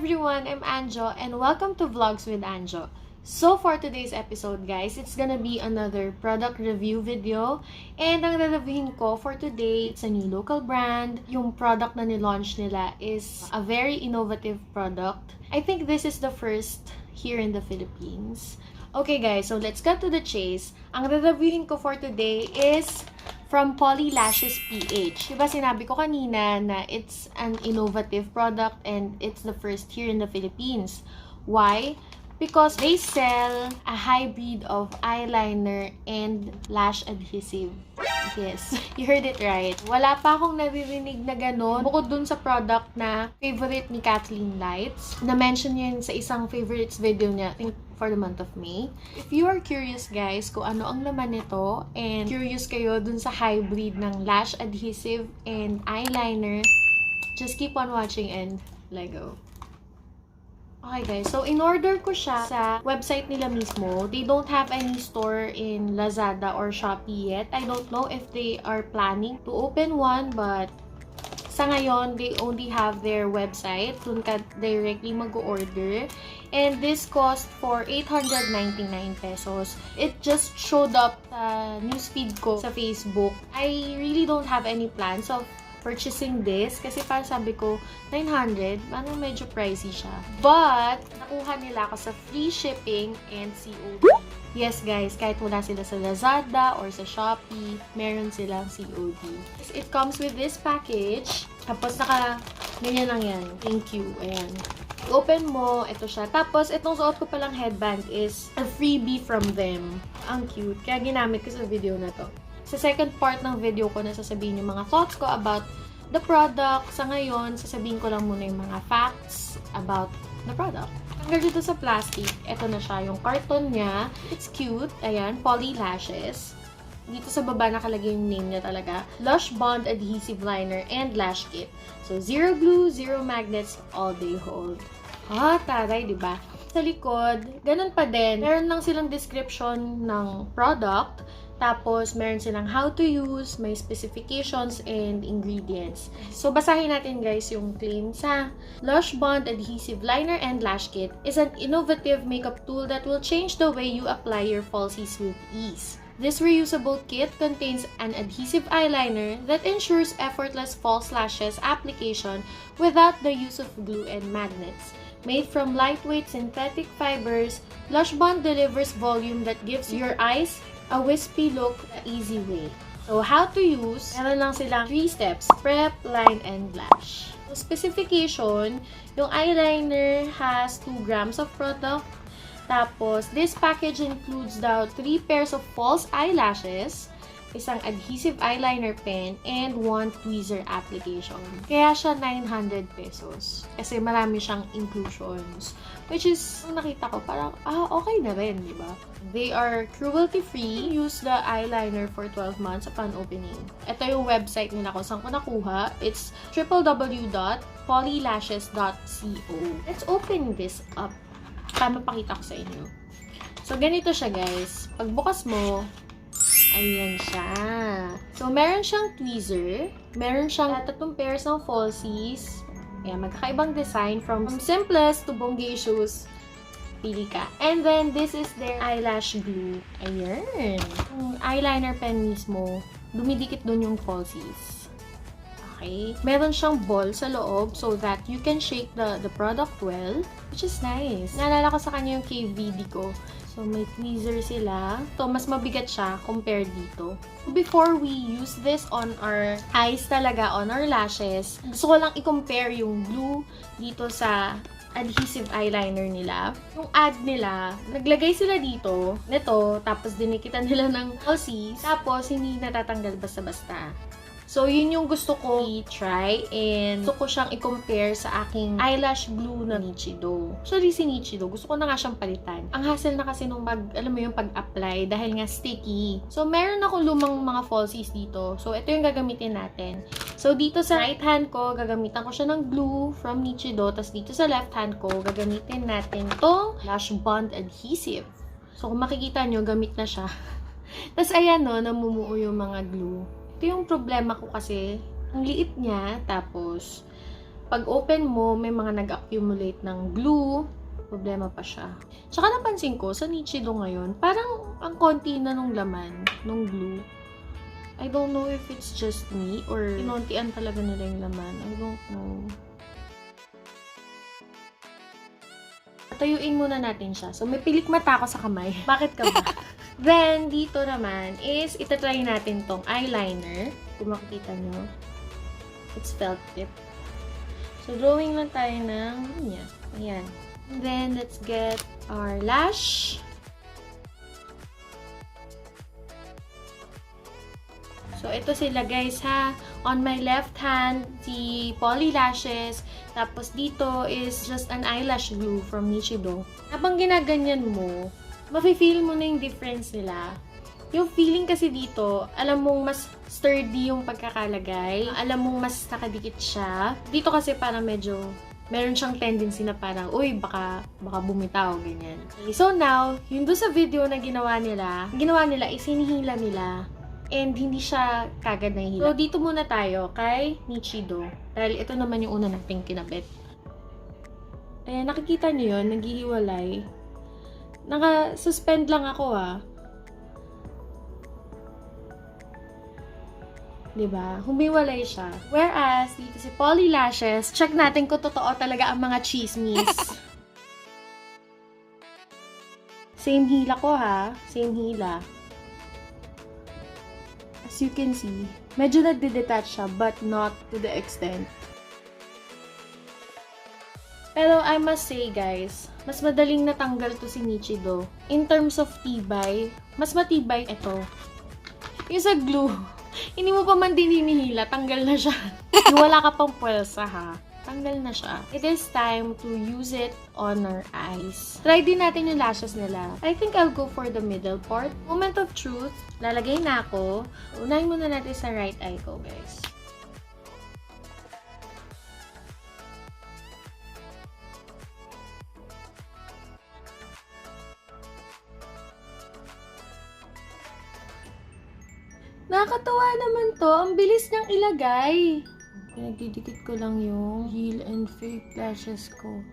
everyone, I'm Anjoh and welcome to Vlogs with Anjoh. So for today's episode guys, it's gonna be another product review video. And ang reviewin ko for today, it's a new local brand. Yung product na nilaunch nila is a very innovative product. I think this is the first here in the Philippines. Okay guys, so let's cut to the chase. Ang reviewin ko for today is from POLLY Lashes PH. Diba sinabi ko kanina na it's an innovative product and it's the first here in the Philippines. Why? Because they sell a hybrid of eyeliner and lash adhesive. Yes, you heard it right. Wala pa akong naririnig na ganon. Bukod dun sa product na favorite ni Careline Lights. Na-mention yun sa isang favorites video niya, I think for the month of May. If you are curious guys kung ano ang laman nito and curious kayo dun sa hybrid ng lash adhesive and eyeliner, just keep on watching and leggoo. Okay guys, so in-order ko siya sa website nila mismo. They don't have any store in Lazada or Shopee yet. I don't know if they are planning to open one, but sa ngayon, they only have their website. Dun ka directly mag-order. And this cost for 899 pesos. It just showed up sa newsfeed ko sa Facebook. I really don't have any plans of purchasing this kasi parang sabi ko 900, parang medyo pricey siya. But nakuha nila ako sa free shipping and COD. Yes guys, kahit wala sila sa Lazada or sa Shopee, meron silang COD. It comes with this package. Tapos ganyan lang yan. Thank you. Ayan. Open mo, ito siya. Tapos, itong suot ko palang headband is a freebie from them. Ang cute. Kaya ginamit ko sa video na to. Sa second part ng video ko, nasasabihin yung mga thoughts ko about the product. Sa ngayon, sasabihin ko lang muna yung mga facts about the product. Hanggang dito sa plastic, ito na siya, yung carton niya. It's cute. Ayan, POLLY Lashes. Dito sa baba nakalagay yung name niya talaga. Lush Bond Adhesive Liner and Lash Kit. So, zero glue, zero magnets, all day hold. Taray, diba? Sa likod, ganun pa din. Meron lang silang description ng product. Tapos, meron silang how to use, may specifications, and ingredients. So, basahin natin guys yung claim sa Lush Bond Adhesive Liner and Lash Kit is an innovative makeup tool that will change the way you apply your falsies with ease. This reusable kit contains an adhesive eyeliner that ensures effortless false lashes application without the use of glue and magnets. Made from lightweight synthetic fibers, Lush Bond delivers volume that gives your eyes a wispy look the easy way. So, how to use? Meron lang silang 3 steps. Prep, line, and blush. So, specification, yung eyeliner has 2 grams of product. Tapos, this package includes the 3 pairs of false eyelashes, isang adhesive eyeliner pen, and 1 tweezer application. Kaya siya 900 pesos. Kasi marami siyang inclusions. Which is, nakita ko, parang, okay na rin, di ba? They are cruelty-free. Use the eyeliner for 12 months upon opening. Ito yung website nila kung saan ko nakuha. It's www.pollylashes.co. Let's open this up. Para mapakita ko sa inyo. So, ganito siya, guys. Pagbukas mo, ayan siya. So, meron siyang tweezer. Meron siyang 3 pairs ng falsies. Ayan, magkakaibang design from simplest to bongacious. Pili ka. And then, this is their eyelash glue. Ayan. Yung eyeliner pen mismo, dumidikit dun yung falsies. Okay. Meron siyang ball sa loob so that you can shake the product well, which is nice. Naalala ko sa kanya yung KVD ko. So, may tweezer sila. So, mas mabigat siya compared dito. Before we use this on our eyes talaga, on our lashes, gusto ko lang i-compare yung glue dito sa adhesive eyeliner nila. Yung ad nila, naglagay sila dito, nito, tapos dinikitan nila ng falsies, tapos hindi natatanggal basta-basta. So, yun yung gusto ko i-try and gusto ko siyang i-compare sa aking eyelash glue na Nichido. Actually, si Nichido, gusto ko na nga siyang palitan. Ang hassle na kasi nung alam mo yung pag-apply dahil nga sticky. So, meron akong lumang mga falsies dito. So, ito yung gagamitin natin. So, dito sa right hand ko, gagamitan ko siya ng glue from Nichido. Tapos dito sa left hand ko, gagamitin natin tong Lush Bond Adhesive. So, kung makikita nyo, gamit na siya. Tapos, ayan no, namumuo yung mga glue. Ito yung problema ko kasi, ang liit niya, tapos pag open mo, may mga nag-accumulate ng glue. Problema pa siya. Tsaka napansin ko, sa Nichido ngayon, parang ang konti na nung laman, nung glue. I don't know if it's just me or inontian talaga nila yung laman. I don't know. Patayuin muna natin siya. So, may pilik mata ako sa kamay. Bakit ka ba? Then, dito naman is, itatry natin tong eyeliner. Kung makikita nyo. It's felt tip. So, drawing lang tayo ng, ayan. And then, let's get our lash. So, ito sila guys ha. On my left hand, si Polly lashes. Tapos dito is just an eyelash glue from Nichido. Habang ginaganyan mo, mafe-feel mo na yung difference nila. Yung feeling kasi dito, alam mong mas sturdy yung pagkakalagay. Alam mong mas nakadikit siya. Dito kasi parang medyo, meron siyang tendency na parang, uy, baka bumitaw, ganyan. Okay, so now, yung doon sa video na ginawa nila is hinihila nila. And hindi siya kagad nahihila. So, dito muna tayo kay Nichido. Dahil ito naman yung una nating kinabit. Ayan, nakikita niyo yun, naghihiwalay. Naka-suspend lang ako Diba? Humiwalay siya. Whereas, dito si Polly Lashes, check natin kung totoo talaga ang mga chismis. Same hila ko Same hila. As you can see, medyo nagde-detach siya, but not to the extent. Pero I must say guys, mas madaling natanggal to si Nichido. In terms of tibay, mas matibay ito. Yung sa glue, hindi mo pa man din hinihila, tanggal na siya. Yung wala ka pang pwelsa tanggal na siya. It is time to use it on our eyes. Try din natin yung lashes nila. I think I'll go for the middle part. Moment of truth, lalagay na ako. Unahin muna natin sa right eye ko, guys. Nakakatawa naman to. Ang bilis niyang ilagay. Pinagdidikit ko lang yung real and fake lashes ko.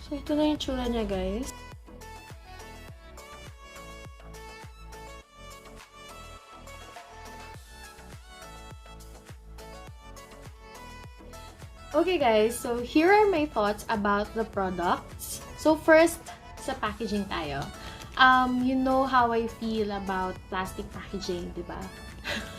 So, ito na yung tsura niya, guys. Okay, guys. So, here are my thoughts about the products. So, first, sa packaging tayo. You know how I feel about plastic packaging, di ba?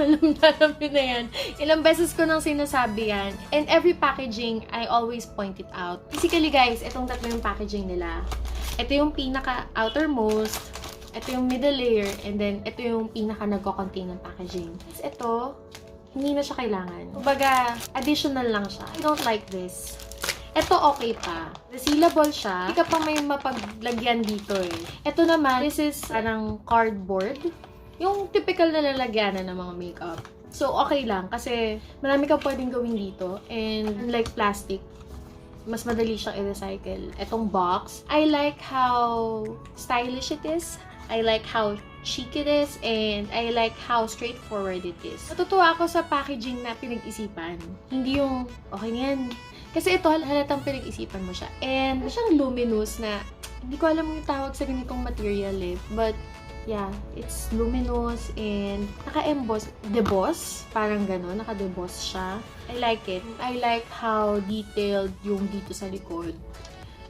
Alam na yan. Ilang beses ko nang sinasabi yan. And every packaging, I always point it out. Basically, guys, itong tatlo yung packaging nila. Ito yung pinaka-outermost, ito yung middle layer, and then ito yung pinaka-nagko-contain ng packaging. Ito, hindi na siya kailangan. Kumbaga, additional lang siya. I don't like this. Ito okay pa. Resealable siya. Hindi ka pa may mapaglagyan dito Ito naman, this is parang cardboard. Yung typical na lalagyanan ng mga makeup. So, okay lang. Kasi, marami kang pwedeng gawin dito. And, unlike plastic, mas madali siyang i-recycle. Etong box, I like how stylish it is. I like how chic it is. And, I like how straightforward it is. Natutuwa ako sa packaging na pinag-isipan. Hindi yung, okay na yan. Kasi ito, halatang pinag-isipan mo siya. And, siyang luminous na, hindi ko alam yung tawag sa ganitong material But, yeah, it's luminous and naka-emboss, deboss, parang gano'n, naka-deboss siya. I like it. I like how detailed yung dito sa likod.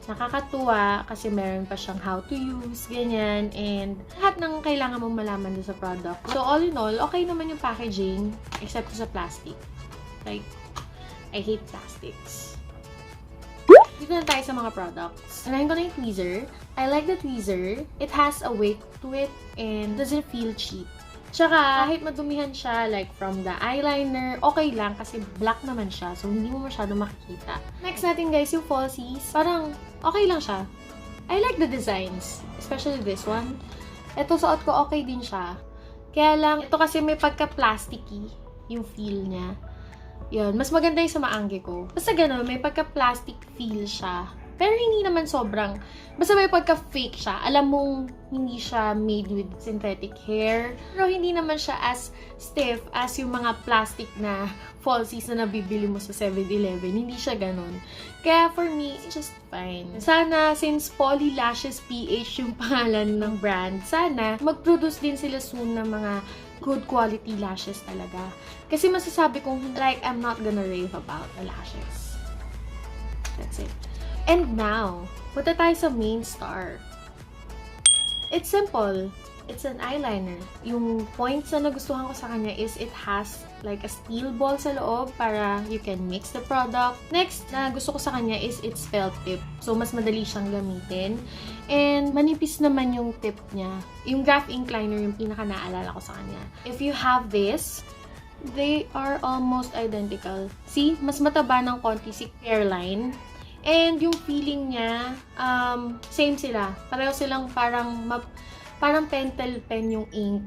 Nakakatuwa kasi meron pa siyang how to use, ganyan, and lahat ng kailangan mong malaman doon sa product. So, all in all, okay naman yung packaging, except sa plastic. Like, I hate plastics. Dito na tayo sa mga products. Anahin ko na yung tweezer. I like the tweezer. It has a weight to it and doesn't feel cheap. Tsaka, kahit madumihan siya, like from the eyeliner, okay lang kasi black naman siya. So, hindi mo masyado makikita. Next natin guys, yung falsies. Parang, okay lang siya. I like the designs. Especially this one. Ito suot ko, okay din siya. Kaya lang, ito kasi may pagka-plasticky yung feel niya. Yun, mas maganda yung sa maangge ko. Basta gano'n, may pagka-plastic feel siya. Pero hindi naman sobrang, basta may pagka-fake siya. Alam mong hindi siya made with synthetic hair. Pero hindi naman siya as stiff as yung mga plastic na falsies na nabibili mo sa 7-Eleven. Hindi siya ganun. Kaya for me, it's just fine. Sana, since Polly Lashes PH yung pangalan ng brand, sana mag-produce din sila soon ng mga good quality lashes talaga. Kasi masasabi kong, like, I'm not gonna rave about the lashes. That's it. And now, punta tayo sa main star. It's simple. It's an eyeliner. Yung points na nagustuhan ko sa kanya is it has like a steel ball sa loob para you can mix the product. Next na gusto ko sa kanya is its felt tip. So, mas madali siyang gamitin. And manipis naman yung tip niya. Yung graph ink liner yung pinaka naalala ko sa kanya. If you have this, they are almost identical. See? Mas mataba ng konti si Careline. And yung feeling niya, same sila. Pareho silang parang pentel pen yung ink.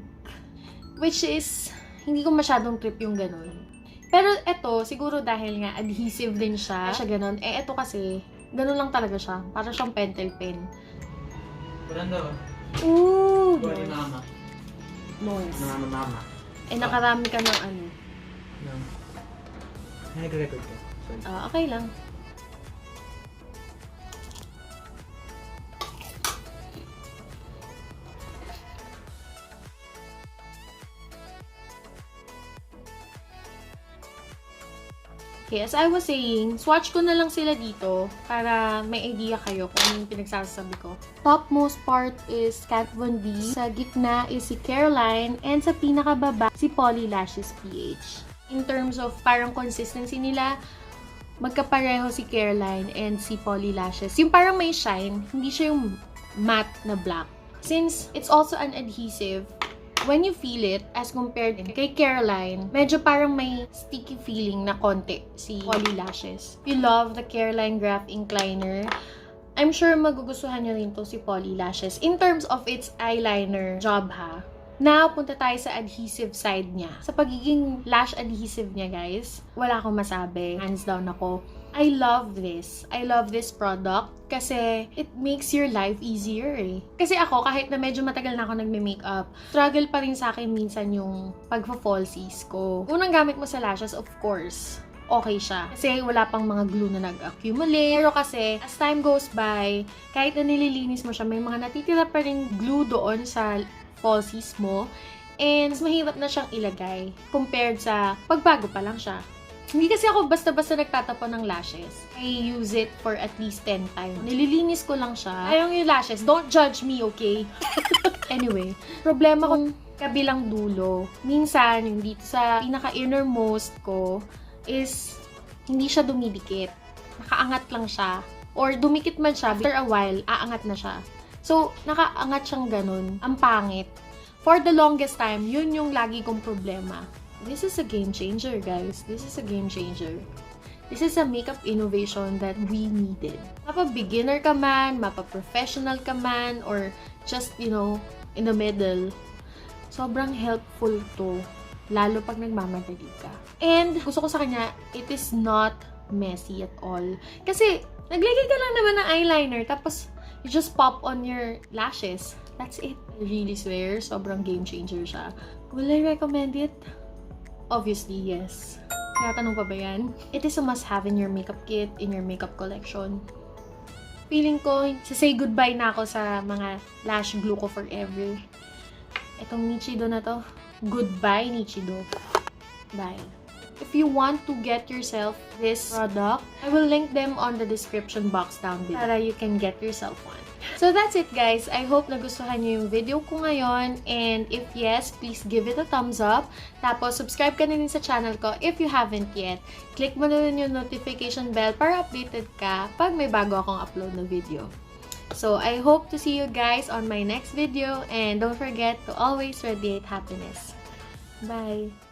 Which is, hindi ko masyadong trip yung ganun. Pero eto, siguro dahil nga adhesive din siya ganun. Eh, eto kasi, ganun lang talaga siya. Parang siyang pentel pen. Maganda. Ooh! Nice. Mama. Nice. Mama. Eh, nakarami ka ng ano. Nag-record ko. Okay lang. Okay, as I was saying, swatch ko na lang sila dito para may idea kayo kung ano yung pinagsasabi ko. Topmost part is Kat Von D. Sa gitna is si Careline. And sa pinakababa, si Polly Lashes PH. In terms of parang consistency nila, magkapareho si Careline and si Polly Lashes. Yung parang may shine, hindi siya yung matte na black. Since it's also an adhesive, when you feel it, as compared kay Careline, medyo parang may sticky feeling na konti si Polly Lashes. If you love the Careline Graph Ink Liner, I'm sure magugustuhan nyo rin to si Polly Lashes. In terms of its eyeliner job ha. Now, punta tayo sa adhesive side niya. Sa pagiging lash adhesive niya, guys, wala akong masabi. Hands down ako. I love this. I love this product kasi it makes your life easier eh. Kasi ako, kahit na medyo matagal na ako nagme-makeup, struggle pa rin sa akin minsan yung pagpa-falsies ko. Unang gamit mo sa lashes, of course, okay siya. Kasi wala pang mga glue na nag-accumulate. Pero kasi, as time goes by, kahit na nililinis mo siya, may mga natitira pa rin glue doon sa falsies mo. And mas mahirap na siyang ilagay compared sa pagbago pa lang siya. Hindi kasi ako basta-basta nagtatapon ng lashes. I use it for at least 10 times. Nililinis ko lang siya. Ayong yung lashes. Don't judge me, okay? Anyway, problema kong kabilang dulo. Minsan, yung dito sa pinaka-innermost ko is hindi siya dumidikit. Nakaangat lang siya. Or dumikit man siya, after a while, aangat na siya. So, nakaangat siyang ganun. Ang pangit. For the longest time, yun yung lagi kong problema. This is a game changer, guys. This is a game changer. This is a makeup innovation that we needed. Mapa-beginner ka man, mapa-professional ka man, or just, you know, in the middle. Sobrang helpful to. Lalo pag nagmamadali ka. And, gusto ko sa kanya, it is not messy at all. Kasi, naglagay ka lang naman ng eyeliner, tapos, you just pop on your lashes. That's it. I really swear, sobrang game changer siya. Will I recommend it? Obviously, yes. Tinatanong pa ba yan? It is a must-have in your makeup kit, in your makeup collection. Feeling ko, say goodbye na ako sa mga lash glue ko forever. Itong Nichido na to, goodbye Nichido. Bye. If you want to get yourself this product, I will link them on the description box down below para you can get yourself one. So that's it, guys. I hope nagustuhan niyo yung video ko ngayon. And if yes, please give it a thumbs up. Tapos, subscribe ka na din sa channel ko if you haven't yet. Click mo na rin yung notification bell para updated ka pag may bago akong upload na video. So, I hope to see you guys on my next video. And don't forget to always radiate happiness. Bye!